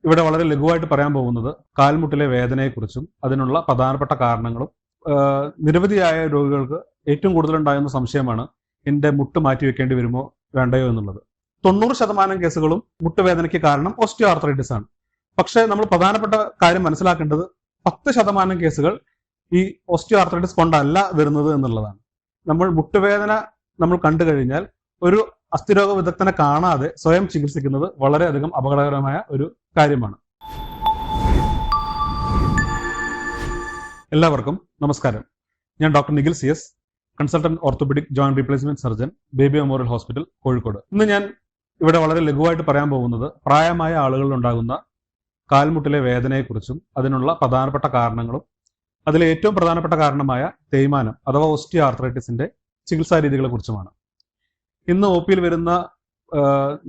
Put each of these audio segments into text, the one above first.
ഇവിടെ വളരെ ലഘുവായിട്ട് പറയാൻ പോകുന്നത് കാൽമുട്ടിലെ വേദനയെക്കുറിച്ചും അതിനുള്ള പ്രധാനപ്പെട്ട കാരണങ്ങളും. നിരവധിയായ രോഗികൾക്ക് ഏറ്റവും കൂടുതൽ ഉണ്ടാകുന്ന സംശയമാണ് എൻ്റെ മുട്ട് മാറ്റി വെക്കേണ്ടി വരുമോ വേണ്ടയോ എന്നുള്ളത്. 90% കേസുകളും മുട്ടുവേദനയ്ക്ക് കാരണം ഓസ്റ്റിയോ ആർത്രൈറ്റിസ് ആണ്. പക്ഷേ നമ്മൾ പ്രധാനപ്പെട്ട കാര്യം മനസ്സിലാക്കേണ്ടത് 10% കേസുകൾ ഈ ഓസ്റ്റിയോ ആർത്രൈറ്റിസ് കൊണ്ടല്ല വരുന്നത് എന്നുള്ളതാണ്. നമ്മൾ മുട്ടുവേദന നമ്മൾ കണ്ടു കഴിഞ്ഞാൽ ഒരു അസ്ഥിരോഗ വിദഗ്ധനെ കാണാതെ സ്വയം ചികിത്സിക്കുന്നത് വളരെയധികം അപകടകരമായ ഒരു കാര്യമാണ്. എല്ലാവർക്കും നമസ്കാരം. ഞാൻ doctor Nikhil CS, consultant orthopaedic joint replacement surgeon, baby memorial hospital, Kozhikode. ഇന്ന് ഞാൻ ഇവിടെ വളരെ ലഘുവായിട്ട് പറയാൻ പോകുന്നത് പ്രായമായ ആളുകളിൽ ഉണ്ടാകുന്ന കാൽമുട്ടിലെ വേദനയെക്കുറിച്ചും അതിനുള്ള പ്രധാനപ്പെട്ട കാരണങ്ങളും അതിലെ ഏറ്റവും പ്രധാനപ്പെട്ട കാരണമായ തേയ്മാനം അഥവാ ഓസ്റ്റിയോ ആർത്രൈറ്റിസിന്റെ ചികിത്സാ രീതികളെ കുറിച്ചുമാണ്. ഇന്ന് OPയിൽ വരുന്ന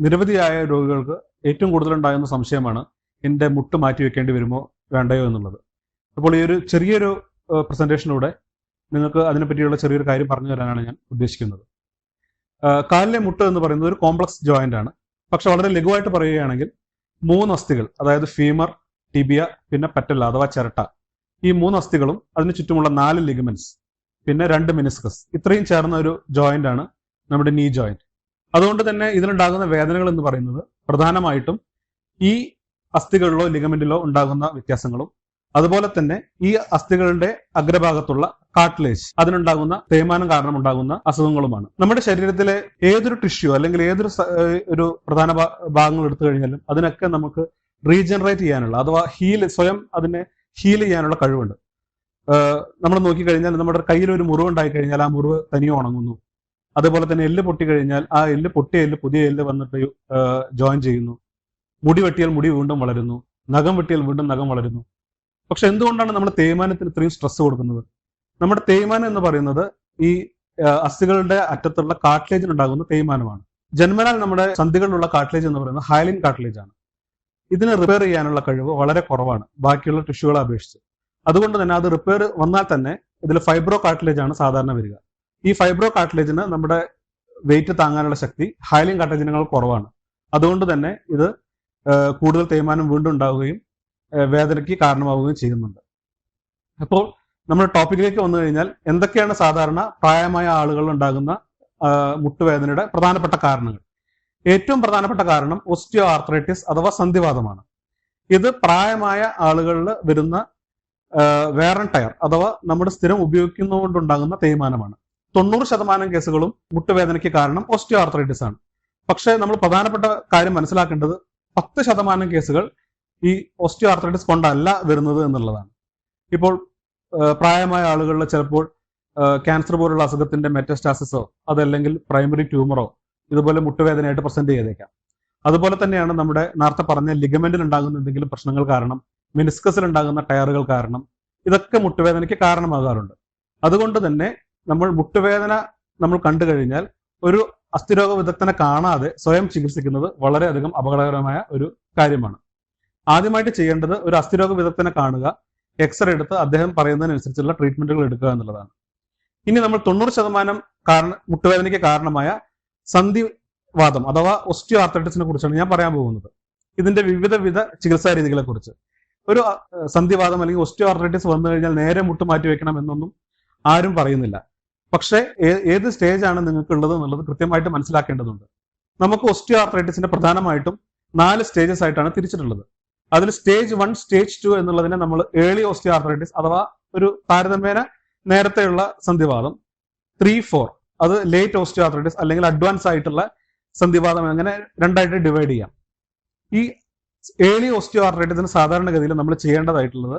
നിരവധിയായ രോഗികൾക്ക് ഏറ്റവും കൂടുതൽ ഉണ്ടാകുന്ന സംശയമാണ് എൻ്റെ മുട്ട് മാറ്റി വെക്കേണ്ടി വരുമോ വേണ്ടയോ എന്നുള്ളത്. അപ്പോൾ ഈ ഒരു ചെറിയൊരു പ്രസന്റേഷനിലൂടെ നിങ്ങൾക്ക് അതിനെപ്പറ്റിയുള്ള ചെറിയൊരു കാര്യം പറഞ്ഞു തരാനാണ് ഞാൻ ഉദ്ദേശിക്കുന്നത്. കാലിലെ മുട്ട് എന്ന് പറയുന്നത് ഒരു കോംപ്ലക്സ് ജോയിന്റ് ആണ്. പക്ഷെ വളരെ ലഘുവായിട്ട് പറയുകയാണെങ്കിൽ 3 അസ്ഥികൾ, അതായത് ഫീമർ, ടിബിയ, പിന്നെ പറ്റല്ല അഥവാ ചിരട്ട, ഈ 3 അസ്ഥികളും അതിന് ചുറ്റുമുള്ള 4 ലിഗമെന്റ്സ്, പിന്നെ 2 മെനിസ്കസ്, ഇത്രയും ചേർന്ന ഒരു ജോയിന്റ് ആണ് നമ്മുടെ നീ ജോയിന്റ്. അതുകൊണ്ട് തന്നെ ഇതിലുണ്ടാകുന്ന വേദനകൾ എന്ന് പറയുന്നത് പ്രധാനമായിട്ടും ഈ അസ്ഥികളിലോ ലിഗമെന്റിലോ ഉണ്ടാകുന്ന വ്യത്യാസങ്ങളും അതുപോലെ തന്നെ ഈ അസ്ഥികളുടെ അഗ്രഭാഗത്തുള്ള കാർട്ടിലേജ് അതിനുണ്ടാകുന്ന തേയ്മാനം കാരണം ഉണ്ടാകുന്ന അസുഖങ്ങളുമാണ്. നമ്മുടെ ശരീരത്തിലെ ഏതൊരു ടിഷ്യൂ അല്ലെങ്കിൽ ഏതൊരു ഒരു പ്രധാന ഭാഗങ്ങൾ എടുത്തു കഴിഞ്ഞാലും അതിനൊക്കെ നമുക്ക് റീജനറേറ്റ് ചെയ്യാനുള്ള അഥവാ സ്വയം അതിനെ ഹീൽ ചെയ്യാനുള്ള കഴിവുണ്ട്. നമ്മൾ നോക്കിക്കഴിഞ്ഞാൽ നമ്മുടെ കയ്യിൽ ഒരു മുറിവ് ഉണ്ടായി കഴിഞ്ഞാൽ ആ മുറിവ് തനിയെ ഉണങ്ങുന്നു. അതുപോലെ തന്നെ എല്ല് പൊട്ടി കഴിഞ്ഞാൽ ആ പൊട്ടിയ എല്ല് പുതിയ എല്ല് വന്നിട്ട് ജോയിൻ ചെയ്യുന്നു. മുടി വെട്ടിയാൽ മുടി വീണ്ടും വളരുന്നു. നഖം വെട്ടിയാൽ വീണ്ടും നഖം വളരുന്നു. പക്ഷെ എന്തുകൊണ്ടാണ് നമ്മൾ തേയ്മാനത്തിന് ഇത്രയും സ്ട്രെസ് കൊടുക്കുന്നത്? നമ്മുടെ തേയ്മാനം എന്ന് പറയുന്നത് ഈ അസ്ഥികളുടെ അറ്റത്തുള്ള കാർട്ടിലേജിനുണ്ടാകുന്ന തേയ്മാനമാണ്. ജന്മനാൽ നമ്മുടെ സന്ധികളിലുള്ള കാർട്ടിലേജ് എന്ന് പറയുന്നത് ഹയലിൻ കാർട്ടിലേജ് ആണ്. ഇതിനെ റിപ്പയർ ചെയ്യാനുള്ള കഴിവ് വളരെ കുറവാണ് ബാക്കിയുള്ള ടിഷ്യൂകളെ അപേക്ഷിച്ച്. അതുകൊണ്ട് തന്നെ അത് റിപ്പയർ വന്നാൽ തന്നെ ഇതിൽ ഫൈബ്രോ കാർട്ടിലേജ് ആണ് സാധാരണ വരിക. ഈ ഫൈബ്രോ കാർട്ടിലേജിന് നമ്മുടെ വെയിറ്റ് താങ്ങാനുള്ള ശക്തി ഹയലിൻ കാർട്ടിലേജിനേക്കാൾ കുറവാണ്. അതുകൊണ്ട് തന്നെ ഇത് കൂടുതൽ തേയ്മാനം വീണ്ടും ഉണ്ടാവുകയും വേദനയ്ക്ക് കാരണമാവുകയും ചെയ്യുന്നുണ്ട്. അപ്പോൾ നമ്മൾ ടോപ്പിക്കിലേക്ക് വന്നു കഴിഞ്ഞാൽ എന്തൊക്കെയാണ് സാധാരണ പ്രായമായ ആളുകളിൽ ഉണ്ടാകുന്ന മുട്ടുവേദനയുടെ പ്രധാനപ്പെട്ട കാരണങ്ങൾ? ഏറ്റവും പ്രധാനപ്പെട്ട കാരണം ഓസ്റ്റിയോ ആർത്രൈറ്റിസ് അഥവാ സന്ധിവാതമാണ്. ഇത് പ്രായമായ ആളുകളിൽ വരുന്ന വെയർ ആൻഡ് ടയർ അഥവാ നമ്മുടെ സ്ഥിരം ഉപയോഗിക്കുന്നതുകൊണ്ടുണ്ടാകുന്ന തേയ്മാനമാണ്. 90% കേസുകളും മുട്ടുവേദനയ്ക്ക് കാരണം ഓസ്റ്റിയോ ആർത്രൈറ്റിസ് ആണ്. പക്ഷെ നമ്മൾ പ്രധാനപ്പെട്ട കാര്യം മനസ്സിലാക്കേണ്ടത് 10% കേസുകൾ ഈ ഓസ്റ്റിയോ ആർത്രൈറ്റിസ് കൊണ്ടല്ല വരുന്നത് എന്നുള്ളതാണ്. ഇപ്പോൾ പ്രായമായ ആളുകളിൽ ചിലപ്പോൾ ക്യാൻസർ പോലുള്ള അസുഖത്തിന്റെ മെറ്റസ്റ്റാസിസോ അതല്ലെങ്കിൽ പ്രൈമറി ട്യൂമറോ ഇതുപോലെ മുട്ടുവേദനയായിട്ട് പ്രസന്റ് ചെയ്തേക്കാം. അതുപോലെ തന്നെയാണ് നമ്മുടെ നേരത്തെ പറഞ്ഞ ലിഗമെന്റിൽ ഉണ്ടാകുന്ന എന്തെങ്കിലും പ്രശ്നങ്ങൾ കാരണം, മെനിസ്കസിൽ ഉണ്ടാകുന്ന ടയറുകൾ കാരണം, ഇതൊക്കെ മുട്ടുവേദനയ്ക്ക് കാരണമാകാറുണ്ട്. അതുകൊണ്ട് തന്നെ നമ്മൾ മുട്ടുവേദന നമ്മൾ കണ്ടു കഴിഞ്ഞാൽ ഒരു അസ്ഥിരോഗ വിദഗ്ധനെ കാണാതെ സ്വയം ചികിത്സിക്കുന്നത് വളരെയധികം അപകടകരമായ ഒരു കാര്യമാണ്. ആദ്യമായിട്ട് ചെയ്യേണ്ടത് ഒരു അസ്ഥിരോഗ വിദഗ്ധനെ കാണുക, എക്സ്റേ എടുത്ത് അദ്ദേഹം പറയുന്നതിനനുസരിച്ചുള്ള ട്രീറ്റ്മെന്റുകൾ എടുക്കുക എന്നുള്ളതാണ്. ഇനി നമ്മൾ 90% മുട്ടുവേദനയ്ക്ക് കാരണമായ സന്ധിവാതം അഥവാ ഓസ്റ്റിയോ ആർത്രൈറ്റിസിനെ കുറിച്ചാണ് ഞാൻ പറയാൻ പോകുന്നത്. ഇതിന്റെ വിവിധ ചികിത്സാ രീതികളെ കുറിച്ച്. ഒരു സന്ധിവാതം അല്ലെങ്കിൽ ഓസ്റ്റിയോ ആർത്രൈറ്റിസ് വന്നു കഴിഞ്ഞാൽ നേരെ മുട്ട് മാറ്റി വെക്കണം എന്നൊന്നും ആരും പറയുന്നില്ല. പക്ഷേ ഏത് സ്റ്റേജ് ആണ് നിങ്ങൾക്ക് ഉള്ളത് എന്നുള്ളത് കൃത്യമായിട്ട് മനസ്സിലാക്കേണ്ടതുണ്ട്. നമുക്ക് ഓസ്റ്റിയോ ആർത്രൈറ്റിസിന്റെ പ്രധാനമായിട്ടും 4 സ്റ്റേജസ് ആയിട്ടാണ് തിരിച്ചിട്ടുള്ളത്. അതിൽ സ്റ്റേജ് 1, സ്റ്റേജ് 2 എന്നുള്ളതിനെ നമ്മൾ ഏർലി ഓസ്റ്റിയോ ആർത്രൈറ്റിസ് അഥവാ ഒരു താരതമ്യേന നേരത്തെയുള്ള സന്ധിവാതം, 3, 4 അത് ലേറ്റ് ഓസ്റ്റിയോ ആർത്രൈറ്റിസ് അല്ലെങ്കിൽ അഡ്വാൻസ് ആയിട്ടുള്ള സന്ധിവാതം, അങ്ങനെ 2 ആയിട്ട് ഡിവൈഡ് ചെയ്യാം. ഈ ഏർലി ഓസ്റ്റിയോ ആർത്രൈറ്റിസിന് സാധാരണഗതിയിൽ നമ്മൾ ചെയ്യേണ്ടതായിട്ടുള്ളത്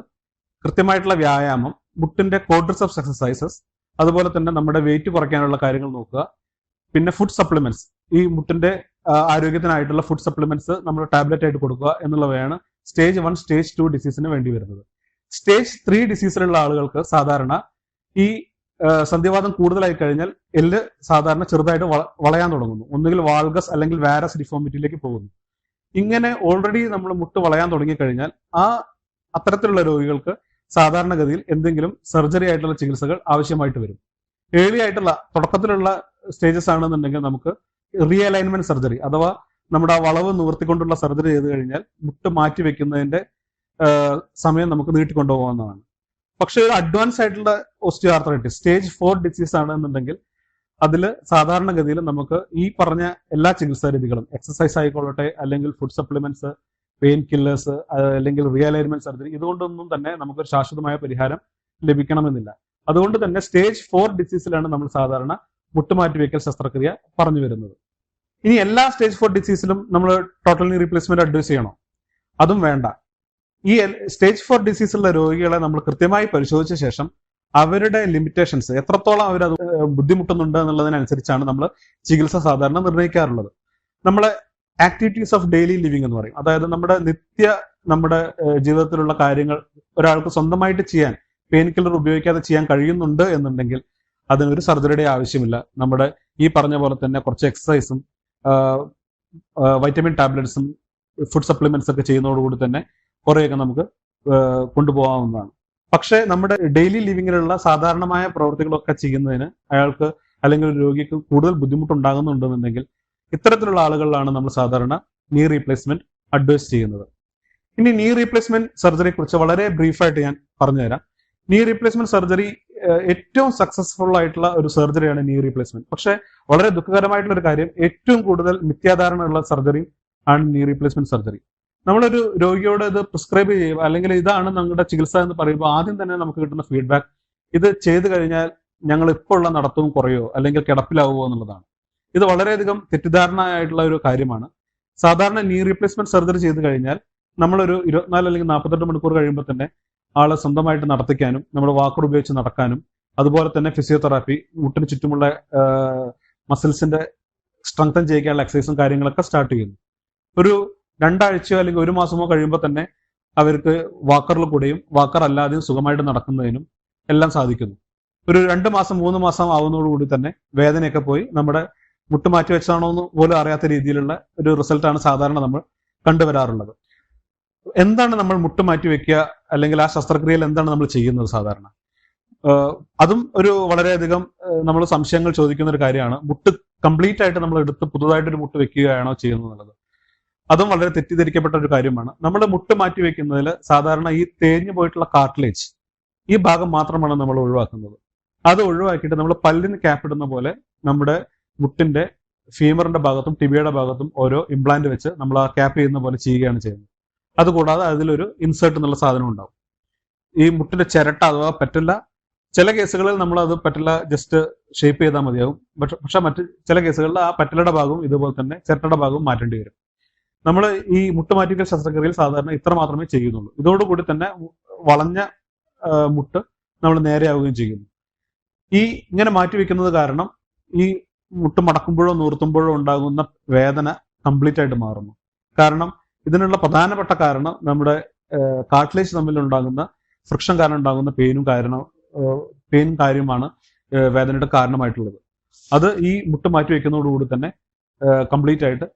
കൃത്യമായിട്ടുള്ള വ്യായാമം, മുട്ടിന്റെ ക്വാഡ്രിസെപ്സ് എക്സസൈസസ്, അതുപോലെ തന്നെ നമ്മുടെ വെയിറ്റ് കുറയ്ക്കാനുള്ള കാര്യങ്ങൾ നോക്കുക. പിന്നെ ഫുഡ് സപ്ലിമെന്റ്സ്, ഈ മുട്ടിന്റെ ആരോഗ്യത്തിനായിട്ടുള്ള ഫുഡ് സപ്ലിമെന്റ്സ് നമ്മൾ ടാബ്ലറ്റ് ആയിട്ട് കൊടുക്കുക എന്നുള്ളവയാണ് സ്റ്റേജ് 1, സ്റ്റേജ് 2 ഡിസീസിന് വേണ്ടി വരുന്നത്. സ്റ്റേജ് 3 ഡിസീസിലുള്ള ആളുകൾക്ക് സാധാരണ ഈ സന്ധിവാതം കൂടുതലായി കഴിഞ്ഞാൽ എല്ല് സാധാരണ ചെറുതായിട്ട് വളയാൻ തുടങ്ങുന്നു. ഒന്നുകിൽ വാൾഗസ് അല്ലെങ്കിൽ വാരസ് ഡിഫോമിറ്റിയിലേക്ക് പോകുന്നു. ഇങ്ങനെ ഓൾറെഡി നമ്മൾ മുട്ട് വളയാൻ തുടങ്ങിക്കഴിഞ്ഞാൽ അത്തരത്തിലുള്ള രോഗികൾക്ക് സാധാരണഗതിയിൽ എന്തെങ്കിലും സർജറി ആയിട്ടുള്ള ചികിത്സകൾ ആവശ്യമായിട്ട് വരും. ഏർലി ആയിട്ടുള്ള തുടക്കത്തിലുള്ള സ്റ്റേജസ് ആണെന്നുണ്ടെങ്കിൽ നമുക്ക് റീഅലൈൻമെന്റ് സർജറി അഥവാ നമ്മുടെ ആ വളവ് നിവർത്തിക്കൊണ്ടുള്ള സർജറി ചെയ്ത് കഴിഞ്ഞാൽ മുട്ട് മാറ്റി വെക്കുന്നതിന്റെ സമയം നമുക്ക് നീട്ടിക്കൊണ്ടുപോകാവുന്നതാണ്. പക്ഷെ ഒരു അഡ്വാൻസ് ആയിട്ടുള്ള ഓസ്റ്റിയോആർത്രൈറ്റിസ് സ്റ്റേജ് 4 ഡിസീസ് ആണ് എന്നുണ്ടെങ്കിൽ അതിൽ സാധാരണഗതിയിൽ നമുക്ക് ഈ പറഞ്ഞ എല്ലാ ചികിത്സാ രീതികളും എക്സസൈസ് ആയിക്കൊള്ളട്ടെ, അല്ലെങ്കിൽ ഫുഡ് സപ്ലിമെന്റ്സ്, പെയിൻ കില്ലേഴ്സ്, അല്ലെങ്കിൽ റിയലൈൻമെന്റ് സർജറി, ഇതുകൊണ്ടൊന്നും തന്നെ നമുക്കൊരു ശാശ്വതമായ പരിഹാരം ലഭിക്കണമെന്നില്ല. അതുകൊണ്ട് തന്നെ സ്റ്റേജ് 4 ഡിസീസിലാണ് നമ്മൾ സാധാരണ മുട്ടുമാറ്റിവെക്കൽ ശസ്ത്രക്രിയ പറഞ്ഞു വരുന്നത്. ഇനി എല്ലാ സ്റ്റേജ് 4 ഡിസീസിലും നമ്മൾ ടോട്ടൽ നീ റീപ്ലേസ്മെന്റ് അഡ്വൈസ് ചെയ്യണോ? അതും വേണ്ട. ഈ സ്റ്റേജ് 4 ഡിസീസുള്ള രോഗികളെ നമ്മൾ കൃത്യമായി പരിശോധിച്ച ശേഷം അവരുടെ ലിമിറ്റേഷൻസ് എത്രത്തോളം അവരത് ബുദ്ധിമുട്ടുന്നുണ്ട് എന്നുള്ളതിനനുസരിച്ചാണ് നമ്മൾ ചികിത്സ സാധാരണ നിർണ്ണയിക്കാറുള്ളത്. നമ്മളെ ആക്ടിവിറ്റീസ് ഓഫ് ഡെയിലി ലിവിങ് എന്ന് പറയും. അതായത് നമ്മുടെ ജീവിതത്തിലുള്ള കാര്യങ്ങൾ ഒരാൾക്ക് സ്വന്തമായിട്ട് ചെയ്യാൻ, പെയിൻ കില്ലർ ഉപയോഗിക്കാതെ ചെയ്യാൻ കഴിയുന്നുണ്ട് എന്നുണ്ടെങ്കിൽ അതിനൊരു സർജറിയുടെ ആവശ്യമില്ല. നമ്മുടെ ഈ പറഞ്ഞ പോലെ തന്നെ കുറച്ച് എക്സസൈസും വൈറ്റമിൻ ടാബ്ലറ്റ്സും ഫുഡ് സപ്ലിമെന്റ്സ് ഒക്കെ ചെയ്യുന്നതോടുകൂടി തന്നെ കുറേയൊക്കെ നമുക്ക് കൊണ്ടുപോകാവുന്നതാണ്. പക്ഷേ നമ്മുടെ ഡെയിലി ലിവിങ്ങിലുള്ള സാധാരണമായ പ്രവൃത്തികളൊക്കെ ചെയ്യുന്നതിന് അയാൾക്ക് അല്ലെങ്കിൽ ഒരു രോഗിക്ക് കൂടുതൽ ബുദ്ധിമുട്ടുണ്ടാകുന്നുണ്ടെന്നുണ്ടെങ്കിൽ ഇത്തരത്തിലുള്ള ആളുകളിലാണ് നമ്മൾ സാധാരണ നീ റീപ്ലേസ്മെന്റ് അഡ്വൈസ് ചെയ്യുന്നത്. ഇനി നീ റീപ്ലേസ്മെന്റ് സർജറിയെ കുറിച്ച് വളരെ ബ്രീഫായിട്ട് ഞാൻ പറഞ്ഞുതരാം. നീ റീപ്ലേസ്മെന്റ് സർജറി ഏറ്റവും സക്സസ്ഫുൾ ആയിട്ടുള്ള ഒരു സർജറിയാണ് നീ റീപ്ലേസ്മെന്റ്. പക്ഷെ വളരെ ദുഃഖകരമായിട്ടുള്ള ഒരു കാര്യം, ഏറ്റവും കൂടുതൽ മിഥ്യാധാരണയുള്ള സർജറി ആണ് നീ റീപ്ലേസ്മെന്റ് സർജറി. നമ്മളൊരു രോഗിയോട് ഇത് പ്രിസ്ക്രൈബ് ചെയ്യുക അല്ലെങ്കിൽ ഇതാണ് നമ്മുടെ ചികിത്സ എന്ന് പറയുമ്പോൾ ആദ്യം തന്നെ നമുക്ക് കിട്ടുന്ന ഫീഡ്ബാക്ക് ഇത് ചെയ്തു കഴിഞ്ഞാൽ ഞങ്ങൾ ഇപ്പോൾ ഉള്ള നടത്തവും കുറയോ അല്ലെങ്കിൽ കിടപ്പിലാവുമോ എന്നുള്ളതാണ്. ഇത് വളരെയധികം തെറ്റിദ്ധാരണയായിട്ടുള്ള ഒരു കാര്യമാണ്. സാധാരണ നീ റീപ്ലേസ്മെന്റ് സർജറി ചെയ്ത് കഴിഞ്ഞാൽ നമ്മളൊരു 24 അല്ലെങ്കിൽ 48 മണിക്കൂർ കഴിയുമ്പോൾ തന്നെ ആളെ സ്വന്തമായിട്ട് നടത്തിക്കാനും നമ്മുടെ വാക്കർ ഉപയോഗിച്ച് നടക്കാനും അതുപോലെ തന്നെ ഫിസിയോതെറാപ്പി, മുട്ടിന് ചുറ്റുമുള്ള മസിൽസിന്റെ സ്ട്രെങ്തൻ ചെയ്യിക്കാനുള്ള എക്സസൈസും കാര്യങ്ങളൊക്കെ സ്റ്റാർട്ട് ചെയ്യുന്നു. ഒരു 2 ആഴ്ചയോ അല്ലെങ്കിൽ 1 മാസമോ കഴിയുമ്പോൾ തന്നെ അവർക്ക് വാക്കറിൽ കൂടെയും വാക്കർ അല്ലാതെയും സുഖമായിട്ട് നടക്കുന്നതിനും എല്ലാം സാധിക്കുന്നു. ഒരു 2 മാസം 3 മാസം ആവുന്നതോടുകൂടി തന്നെ വേദനയൊക്കെ പോയി നമ്മുടെ മുട്ട് മാറ്റി വെച്ചാണോ എന്ന് പോലും അറിയാത്ത രീതിയിലുള്ള ഒരു റിസൾട്ടാണ് സാധാരണ നമ്മൾ കണ്ടുവരാറുള്ളത്. എന്താണ് നമ്മൾ മുട്ട് മാറ്റി വെക്കുക അല്ലെങ്കിൽ ആ ശസ്ത്രക്രിയയിൽ എന്താണ് നമ്മൾ ചെയ്യുന്നത് സാധാരണ? അതും ഒരു വളരെയധികം നമ്മൾ സംശയങ്ങൾ ചോദിക്കുന്ന ഒരു കാര്യമാണ്. മുട്ട് കംപ്ലീറ്റ് ആയിട്ട് നമ്മൾ എടുത്ത് പുതുതായിട്ടൊരു മുട്ട് വെക്കുകയാണോ ചെയ്യുന്നത് എന്നുള്ളത്. അതും വളരെ തെറ്റിദ്ധരിക്കപ്പെട്ട ഒരു കാര്യമാണ്. നമ്മൾ മുട്ട് മാറ്റി വെക്കുന്നതിൽ സാധാരണ ഈ തേഞ്ഞു പോയിട്ടുള്ള കാർട്ടിലേജ്, ഈ ഭാഗം മാത്രമാണ് നമ്മൾ ഒഴിവാക്കുന്നത്. അത് ഒഴിവാക്കിയിട്ട് നമ്മൾ പല്ലിന് ക്യാപ്പ് ഇടുന്ന പോലെ നമ്മുടെ മുട്ടിന്റെ ഫീമറിന്റെ ഭാഗത്തും ടിബിയുടെ ഭാഗത്തും ഓരോ ഇംപ്ലാന്റ് വെച്ച് നമ്മൾ ആ ക്യാപ്പ് ചെയ്യുന്ന പോലെ ചെയ്യുകയാണ് ചെയ്യുന്നത്. അതുകൂടാതെ അതിലൊരു ഇൻസേർട്ട് എന്നുള്ള സാധനം ഉണ്ടാവും. ഈ മുട്ടിന്റെ ചിരട്ട അഥവാ പെറ്റല്ല, ചില കേസുകളിൽ നമ്മൾ അത് പെറ്റല ജസ്റ്റ് ഷേപ്പ് ചെയ്താൽ മതിയാകും. പക്ഷെ മറ്റ് ചില കേസുകളിൽ ആ പെറ്റലയുടെ ഭാഗവും ഇതുപോലെ തന്നെ ചിരട്ടയുടെ ഭാഗവും മാറ്റേണ്ടി വരും. നമ്മൾ ഈ മുട്ടുമാറ്റിക്കൽ ശസ്ത്രക്രിയയിൽ സാധാരണ ഇത്ര മാത്രമേ ചെയ്യുന്നുള്ളൂ. ഇതോടുകൂടി തന്നെ വളഞ്ഞ മുട്ട് നമ്മൾ നേരെയാവുകയും ചെയ്യുന്നു. ഈ ഇങ്ങനെ മാറ്റിവെക്കുന്നത് കാരണം ഈ മുട്ട് മടക്കുമ്പോഴോ നൂർത്തുമ്പോഴോ ഉണ്ടാകുന്ന വേദന കംപ്ലീറ്റ് ആയിട്ട് മാറുന്നു. കാരണം ഇതിനുള്ള പ്രധാനപ്പെട്ട കാരണം നമ്മുടെ കാർട്ടിലേജ് തമ്മിൽ ഉണ്ടാകുന്ന ഫ്രിക്ഷൻ കാരണം ഉണ്ടാകുന്ന പെയിനും കാര്യമാണ് വേദനയുടെ കാരണമായിട്ടുള്ളത്. അത് ഈ മുട്ട് മാറ്റി വെക്കുന്നതോടുകൂടി തന്നെ കംപ്ലീറ്റ് ആയിട്ട്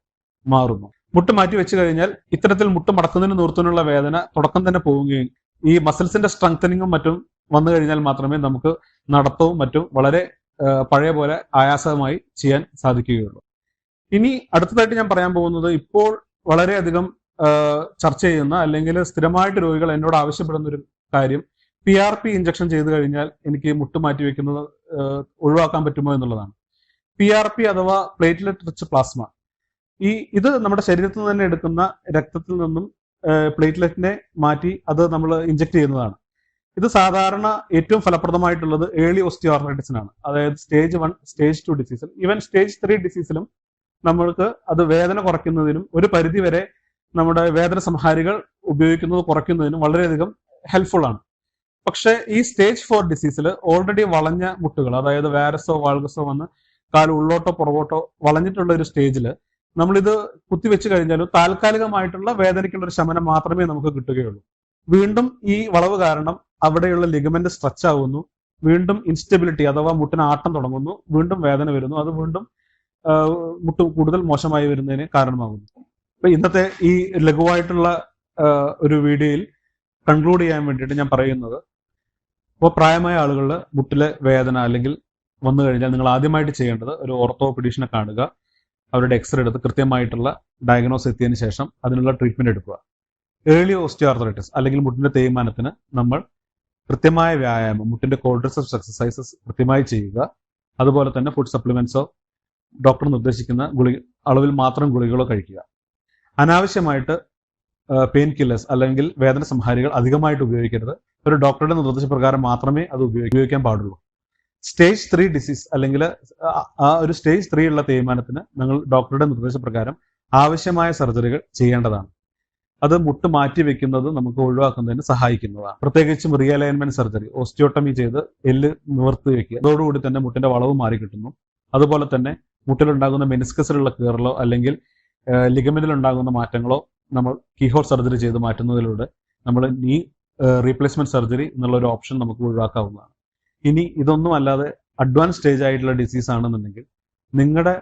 മാറുന്നു. മുട്ട് മാറ്റി വെച്ച് കഴിഞ്ഞാൽ ഇത്തരത്തിൽ മുട്ട് മടക്കുന്നതിന് നൂർത്തുന്നുള്ള വേദന തുടക്കം തന്നെ പോവുകയും ഈ മസിൽസിന്റെ സ്ട്രെങ്തനിങ്ങും മറ്റും വന്നു കഴിഞ്ഞാൽ മാത്രമേ നമുക്ക് നടത്തവും മറ്റും വളരെ പഴയ പോലെ ആയാസമായി ചെയ്യാൻ സാധിക്കുകയുള്ളൂ. ഇനി അടുത്തതായിട്ട് ഞാൻ പറയാൻ പോകുന്നത്, ഇപ്പോൾ വളരെയധികം ചർച്ച ചെയ്യുന്ന അല്ലെങ്കിൽ സ്ഥിരമായിട്ട് രോഗികൾ എന്നോട് ആവശ്യപ്പെടുന്ന ഒരു കാര്യം, PRP ഇഞ്ചക്ഷൻ ചെയ്തു കഴിഞ്ഞാൽ എനിക്ക് മുട്ട് മാറ്റി വെക്കുന്നത് ഒഴിവാക്കാൻ പറ്റുമോ എന്നുള്ളതാണ്. PRP അഥവാ പ്ലേറ്റ്ലെറ്റ് റിച്ച് പ്ലാസ്മ, ഇത് നമ്മുടെ ശരീരത്തിൽ നിന്ന് തന്നെ എടുക്കുന്ന രക്തത്തിൽ നിന്നും പ്ലേറ്റ്ലെറ്റിനെ മാറ്റി അത് നമ്മൾ ഇഞ്ചക്ട് ചെയ്യുന്നതാണ്. ഇത് സാധാരണ ഏറ്റവും ഫലപ്രദമായിട്ടുള്ളത് ഏർലി ഓസ്റ്റിയോആർത്രൈറ്റിസിനാണ്. അതായത് സ്റ്റേജ് 1, സ്റ്റേജ് 2 ഡിസീസിൽ, ഈവൻ സ്റ്റേജ് 3 ഡിസീസിലും നമ്മൾക്ക് അത് വേദന കുറയ്ക്കുന്നതിനും ഒരു പരിധി വരെ നമ്മുടെ വേദന സംഹാരികൾ ഉപയോഗിക്കുന്നത് കുറയ്ക്കുന്നതിനും വളരെയധികം ഹെൽപ്ഫുൾ ആണ്. പക്ഷെ ഈ സ്റ്റേജ് 4 ഡിസീസിൽ ഓൾറെഡി വളഞ്ഞ മുട്ടുകൾ, അതായത് വാരസോ വാൾഗസോ വന്ന് കാല് ഉള്ളോട്ടോ പുറകോട്ടോ വളഞ്ഞിട്ടുള്ള ഒരു സ്റ്റേജിൽ നമ്മളിത് കുത്തിവെച്ച് കഴിഞ്ഞാലും താൽക്കാലികമായിട്ടുള്ള വേദനയ്ക്കുള്ള ഒരു ശമനം മാത്രമേ നമുക്ക് കിട്ടുകയുള്ളൂ. വീണ്ടും ഈ വളവ് കാരണം അവിടെയുള്ള ലിഗമെന്റ് സ്ട്രെച്ച് ആവുന്നു, വീണ്ടും ഇൻസ്റ്റെബിലിറ്റി അഥവാ മുട്ടിന് ആട്ടം തുടങ്ങുന്നു, വീണ്ടും വേദന വരുന്നു, അത് വീണ്ടും മുട്ട് കൂടുതൽ മോശമായി വരുന്നതിന് കാരണമാകുന്നു. അപ്പൊ ഇന്നത്തെ ഈ ലഘുവായിട്ടുള്ള ഒരു വീഡിയോയിൽ കൺക്ലൂഡ് ചെയ്യാൻ വേണ്ടിയിട്ട് ഞാൻ പറയുന്നത്, ഇപ്പോൾ പ്രായമായ ആളുകളിൽ മുട്ടിലെ വേദന അല്ലെങ്കിൽ വന്നു കഴിഞ്ഞാൽ നിങ്ങൾ ആദ്യമായിട്ട് ചെയ്യേണ്ടത് ഒരു ഓർത്തോപീഡീഷനെ കാണുക. അവരുടെ എക്സ്റേ എടുത്ത് കൃത്യമായിട്ടുള്ള ഡയഗ്നോസ് എത്തിയതിനു ശേഷം അതിനുള്ള ട്രീറ്റ്മെന്റ് എടുക്കുക. ഏർലി ഓസ്റ്റിയോആർത്രൈറ്റിസ് അല്ലെങ്കിൽ മുട്ടിന്റെ തേയ്മാനത്തിന് നമ്മൾ കൃത്യമായ വ്യായാമം, മുട്ടിന്റെ ക്വാഡ്രിസെപ്സ് എക്സസൈസസ് കൃത്യമായി ചെയ്യുക. അതുപോലെ തന്നെ ഫുഡ് സപ്ലിമെന്റ്സോ ഡോക്ടർ നിർദ്ദേശിക്കുന്ന അളവിൽ മാത്രം ഗുളികകളോ കഴിക്കുക. അനാവശ്യമായിട്ട് പെയിൻ കില്ലേഴ്സ് അല്ലെങ്കിൽ വേദന സംഹാരികൾ അധികമായിട്ട് ഉപയോഗിക്കരുത്. ഒരു ഡോക്ടറുടെ നിർദ്ദേശപ്രകാരം മാത്രമേ അത് ഉപയോഗിക്കാൻ പാടുള്ളൂ. സ്റ്റേജ് 3 ഡിസീസ് അല്ലെങ്കിൽ ആ ഒരു സ്റ്റേജ് 3 ഉള്ള തേയ്മാനത്തിന് നിങ്ങൾ ഡോക്ടറുടെ നിർദ്ദേശപ്രകാരം ആവശ്യമായ സർജറികൾ ചെയ്യേണ്ടതാണ്. അത് മുട്ട് മാറ്റി വെക്കുന്നത് നമുക്ക് ഒഴിവാക്കുന്നതിന് സഹായിക്കുന്നതാണ്. പ്രത്യേകിച്ചും റീഅലൈൻമെന്റ് സർജറി, ഓസ്റ്റിയോട്ടമി ചെയ്ത് എല്ല് നിവർത്തി വെക്കുക. അതോടുകൂടി തന്നെ മുട്ടിന്റെ വളവ് മാറി കിട്ടുന്നു. അതുപോലെ തന്നെ മുട്ടിലുണ്ടാകുന്ന മെനിസ്കസിലുള്ള കീറലോ അല്ലെങ്കിൽ ലിഗമെന്റിലുണ്ടാകുന്ന മാറ്റങ്ങളോ നമ്മൾ കീഹോൾ സർജറി ചെയ്ത് മാറ്റുന്നതിലൂടെ നമ്മൾ നീ റീപ്ലേസ്മെന്റ് സർജറി എന്നുള്ള ഒരു ഓപ്ഷൻ നമുക്ക് ഒഴിവാക്കാവുന്നതാണ്. ഇനി ഇതൊന്നും അല്ലാതെ അഡ്വാൻസ് സ്റ്റേജ് ആയിട്ടുള്ള ഡിസീസ് ആണെന്നുണ്ടെങ്കിൽ നിങ്ങളുടെ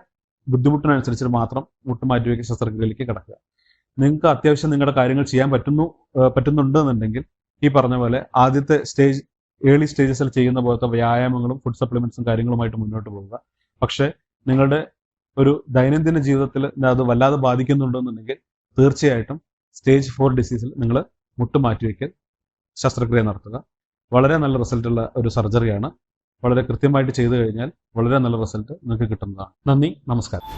ബുദ്ധിമുട്ടിനനുസരിച്ച് മാത്രം മുട്ട് മാറ്റിവെക്കുന്ന ശസ്ത്രക്രിയയിലേക്ക് കിടക്കുക. നിങ്ങൾക്ക് അത്യാവശ്യം നിങ്ങളുടെ കാര്യങ്ങൾ ചെയ്യാൻ പറ്റുന്നുണ്ട് എന്നുണ്ടെങ്കിൽ ഈ പറഞ്ഞ പോലെ ആദ്യത്തെ സ്റ്റേജ്, ഏർലി സ്റ്റേജസിൽ ചെയ്യുന്ന പോലത്തെ വ്യായാമങ്ങളും ഫുഡ് സപ്ലിമെന്റ്സും കാര്യങ്ങളുമായിട്ട് മുന്നോട്ട് പോവുക. പക്ഷേ നിങ്ങളുടെ ഒരു ദൈനംദിന ജീവിതത്തിൽ അത് വല്ലാതെ ബാധിക്കുന്നുണ്ടെന്നുണ്ടെങ്കിൽ തീർച്ചയായിട്ടും സ്റ്റേജ് 4 ഡിസീസിൽ നിങ്ങൾ മുട്ട് മാറ്റിവെക്കൽ ശസ്ത്രക്രിയ നടത്തുക. വളരെ നല്ല റിസൾട്ടുള്ള ഒരു സർജറിയാണ്. വളരെ കൃത്യമായിട്ട് ചെയ്തു കഴിഞ്ഞാൽ വളരെ നല്ല റിസൾട്ട് നിങ്ങൾക്ക് കിട്ടുന്നതാണ്. നന്ദി, നമസ്കാരം.